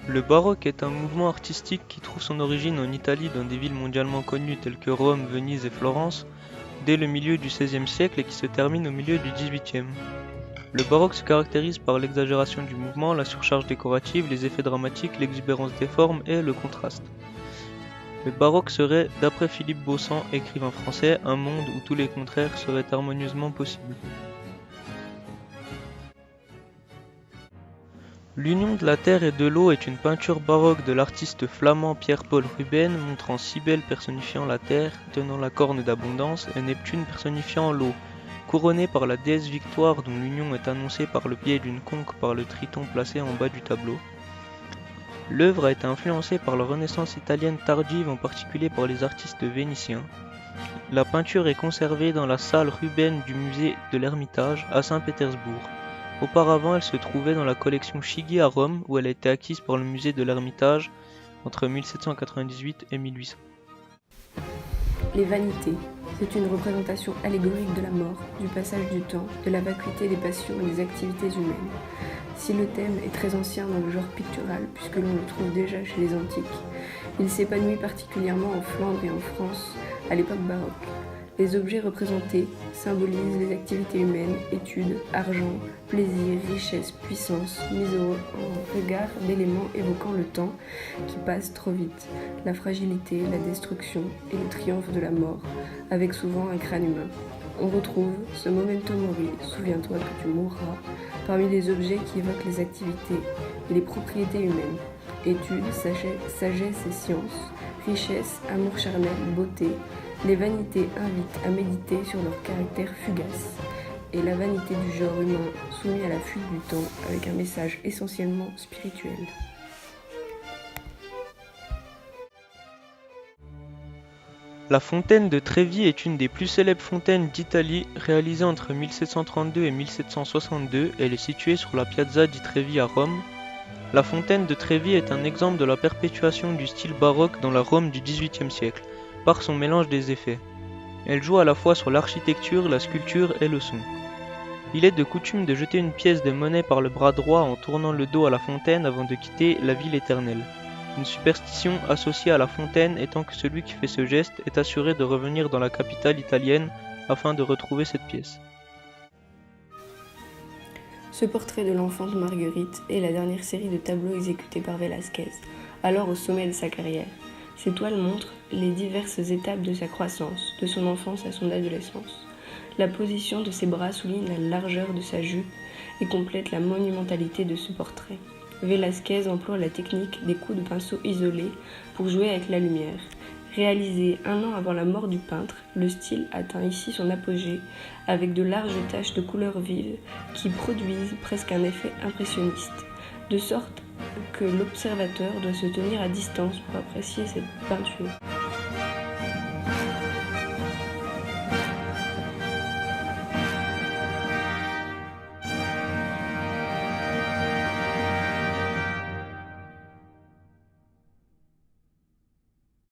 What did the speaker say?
Le baroque est un mouvement artistique qui trouve son origine en Italie dans des villes mondialement connues telles que Rome, Venise et Florence, dès le milieu du XVIe siècle et qui se termine au milieu du XVIIIe. Le baroque se caractérise par l'exagération du mouvement, la surcharge décorative, les effets dramatiques, l'exubérance des formes et le contraste. Le baroque serait, d'après Philippe Beaussan, écrivain français, un monde où tous les contraires seraient harmonieusement possibles. L'union de la terre et de l'eau est une peinture baroque de l'artiste flamand Pierre-Paul Ruben montrant Cybèle personnifiant la terre, tenant la corne d'abondance, et Neptune personnifiant l'eau, couronné par la déesse Victoire dont l'union est annoncée par le biais d'une conque par le triton placé en bas du tableau. L'œuvre a été influencée par la Renaissance italienne tardive, en particulier par les artistes vénitiens. La peinture est conservée dans la salle Ruben du musée de l'Ermitage à Saint-Pétersbourg. Auparavant, elle se trouvait dans la collection Chigi à Rome, où elle a été acquise par le musée de l'Ermitage entre 1798 et 1800. Les vanités. C'est une représentation allégorique de la mort, du passage du temps, de la vacuité des passions et des activités humaines. Si le thème est très ancien dans le genre pictural, puisque l'on le trouve déjà chez les antiques, il s'épanouit particulièrement en Flandre et en France à l'époque baroque. Les objets représentés symbolisent les activités humaines, études, argent, plaisir, richesse, puissance, mise en regard d'éléments évoquant le temps qui passe trop vite, la fragilité, la destruction et le triomphe de la mort, avec souvent un crâne humain. On retrouve ce memento mori, souviens-toi que tu mourras, parmi les objets qui évoquent les activités et les propriétés humaines. Études, sagesse et science, richesse, amour charnel, beauté. Les vanités invitent à méditer sur leur caractère fugace et la vanité du genre humain soumis à la fuite du temps avec un message essentiellement spirituel. La fontaine de Trévi est une des plus célèbres fontaines d'Italie, réalisée entre 1732 et 1762. Elle est située sur la Piazza di Trevi à Rome. La fontaine de Trévi est un exemple de la perpétuation du style baroque dans la Rome du XVIIIe siècle, par son mélange des effets. Elle joue à la fois sur l'architecture, la sculpture et le son. Il est de coutume de jeter une pièce de monnaie par le bras droit en tournant le dos à la fontaine avant de quitter la ville éternelle. Une superstition associée à la fontaine étant que celui qui fait ce geste est assuré de revenir dans la capitale italienne afin de retrouver cette pièce. Ce portrait de l'enfant de Marguerite est la dernière série de tableaux exécutés par Velázquez, alors au sommet de sa carrière. Ces toiles montrent les diverses étapes de sa croissance, de son enfance à son adolescence. La position de ses bras souligne la largeur de sa jupe et complète la monumentalité de ce portrait. Velázquez emploie la technique des coups de pinceau isolés pour jouer avec la lumière. Réalisé un an avant la mort du peintre, le style atteint ici son apogée avec de larges taches de couleurs vives qui produisent presque un effet impressionniste, de sorte que l'observateur doit se tenir à distance pour apprécier cette peinture.